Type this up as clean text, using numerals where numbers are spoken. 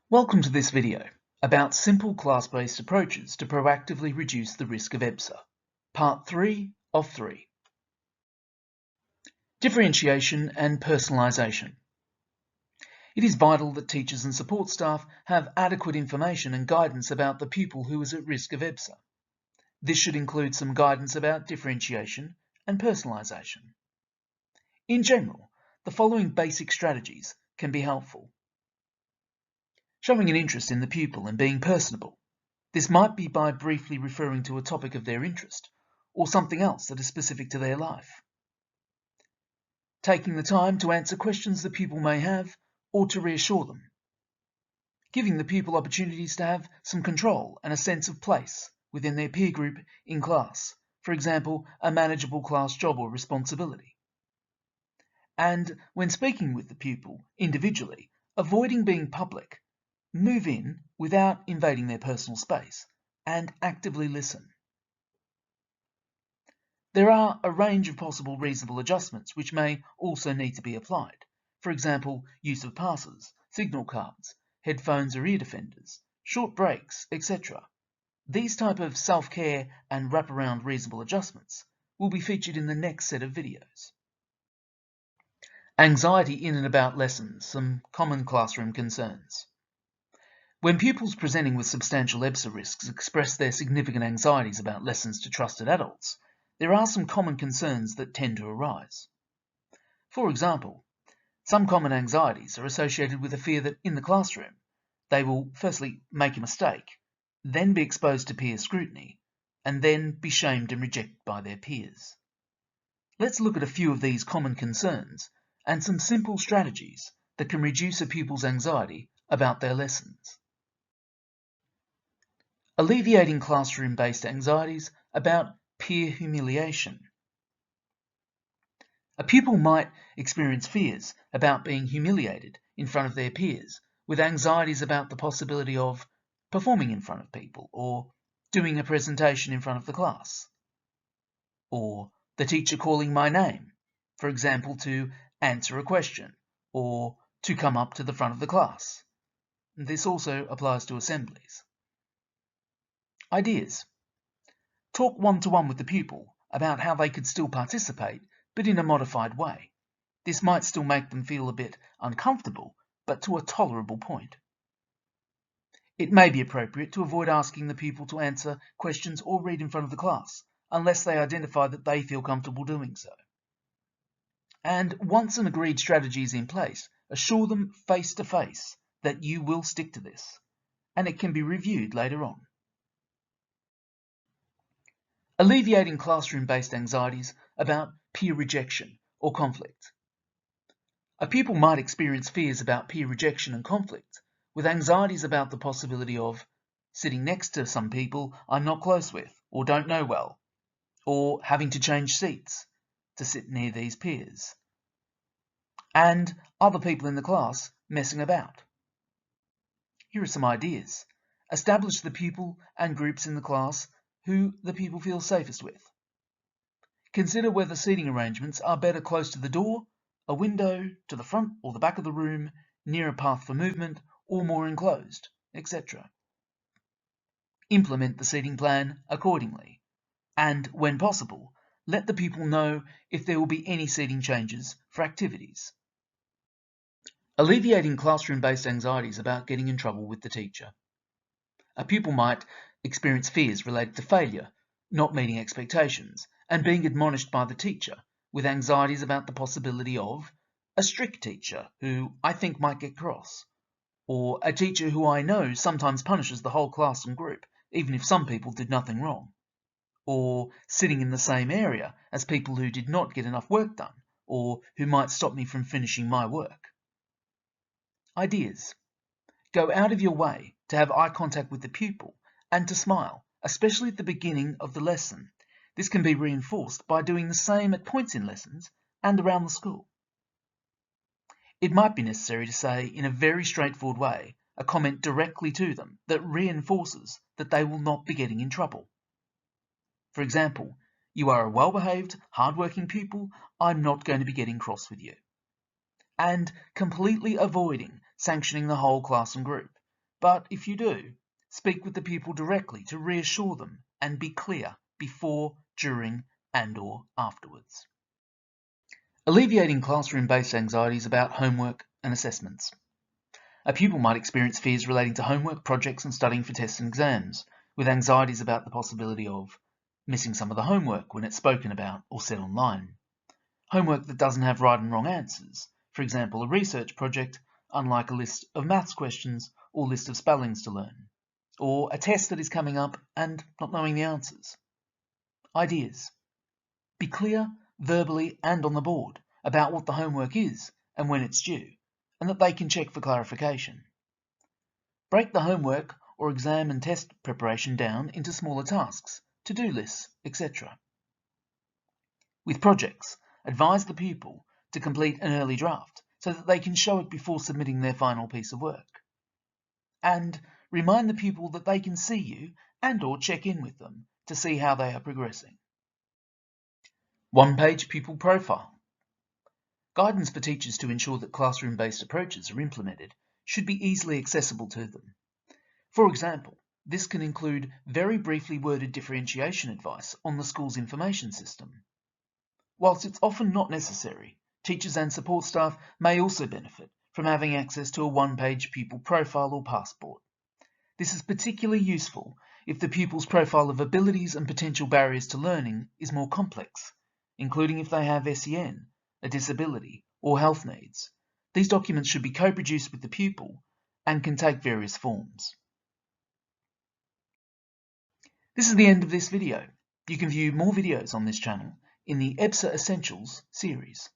Welcome to this video about simple class-based approaches to proactively reduce the risk of EBSA, Part 3 of 3. Differentiation and personalisation. It is vital that teachers and support staff have adequate information and guidance about the pupil who is at risk of EBSA. This should include some guidance about differentiation and personalisation. In general, the following basic strategies can be helpful. Showing an interest in the pupil and being personable. This might be by briefly referring to a topic of their interest or something else that is specific to their life. Taking the time to answer questions the pupil may have or to reassure them. Giving the pupil opportunities to have some control and a sense of place within their peer group in class, for example, a manageable class job or responsibility. And when speaking with the pupil individually, avoiding being public. Move in without invading their personal space and actively listen. There are a range of possible reasonable adjustments which may also need to be applied. For example, use of passes, signal cards, headphones or ear defenders, short breaks, etc. These type of self-care and wraparound reasonable adjustments will be featured in the next set of videos. Anxiety in and about lessons, some common classroom concerns. When pupils presenting with substantial EBSA risks express their significant anxieties about lessons to trusted adults, there are some common concerns that tend to arise. For example, some common anxieties are associated with a fear that in the classroom they will firstly make a mistake, then be exposed to peer scrutiny, and then be shamed and rejected by their peers. Let's look at a few of these common concerns and some simple strategies that can reduce a pupil's anxiety about their lessons. Alleviating classroom-based anxieties about peer humiliation. A pupil might experience fears about being humiliated in front of their peers, with anxieties about the possibility of performing in front of people or doing a presentation in front of the class, or the teacher calling my name, for example, to answer a question or to come up to the front of the class. This also applies to assemblies. Ideas. Talk one-to-one with the pupil about how they could still participate, but in a modified way. This might still make them feel a bit uncomfortable, but to a tolerable point. It may be appropriate to avoid asking the pupil to answer questions or read in front of the class, unless they identify that they feel comfortable doing so. And once an agreed strategy is in place, assure them face-to-face that you will stick to this, and it can be reviewed later on. Alleviating classroom-based anxieties about peer rejection or conflict. A pupil might experience fears about peer rejection and conflict, with anxieties about the possibility of sitting next to some people I'm not close with or don't know well, or having to change seats to sit near these peers, and other people in the class messing about. Here are some ideas. Establish the pupil and groups in the class who the pupil feels safest with. Consider whether seating arrangements are better close to the door, a window, to the front or the back of the room, near a path for movement, or more enclosed, etc. Implement the seating plan accordingly, and, when possible, let the pupil know if there will be any seating changes for activities. Alleviating classroom-based anxieties about getting in trouble with the teacher. A pupil might experience fears related to failure, not meeting expectations, and being admonished by the teacher, with anxieties about the possibility of a strict teacher who I think might get cross, or a teacher who I know sometimes punishes the whole class and group, even if some people did nothing wrong, or sitting in the same area as people who did not get enough work done, or who might stop me from finishing my work. Ideas. Go out of your way to have eye contact with the pupil and to smile, especially at the beginning of the lesson. This can be reinforced by doing the same at points in lessons and around the school. It might be necessary to say, in a very straightforward way, a comment directly to them that reinforces that they will not be getting in trouble. For example, you are a well-behaved, hard-working pupil, I'm not going to be getting cross with you. And completely avoiding sanctioning the whole class and group. But if you do, speak with the pupil directly to reassure them and be clear before, during, and/or afterwards. Alleviating classroom-based anxieties about homework and assessments. A pupil might experience fears relating to homework, projects, and studying for tests and exams, with anxieties about the possibility of missing some of the homework when it's spoken about or said online. Homework that doesn't have right and wrong answers, for example, a research project, unlike a list of maths questions or list of spellings to learn, or a test that is coming up and not knowing the answers. Ideas. Be clear, verbally and on the board, about what the homework is and when it's due, and that they can check for clarification. Break the homework or exam and test preparation down into smaller tasks, to-do lists, etc. With projects, advise the pupil to complete an early draft so that they can show it before submitting their final piece of work. And remind the pupil that they can see you and/or check in with them to see how they are progressing. One-page pupil profile. Guidance for teachers to ensure that classroom-based approaches are implemented should be easily accessible to them. For example, this can include very briefly worded differentiation advice on the school's information system. Whilst it's often not necessary, teachers and support staff may also benefit from having access to a one-page pupil profile or passport. This is particularly useful if the pupil's profile of abilities and potential barriers to learning is more complex, including if they have SEN, a disability, or health needs. These documents should be co-produced with the pupil and can take various forms. This is the end of this video. You can view more videos on this channel in the EBSA Essentials series.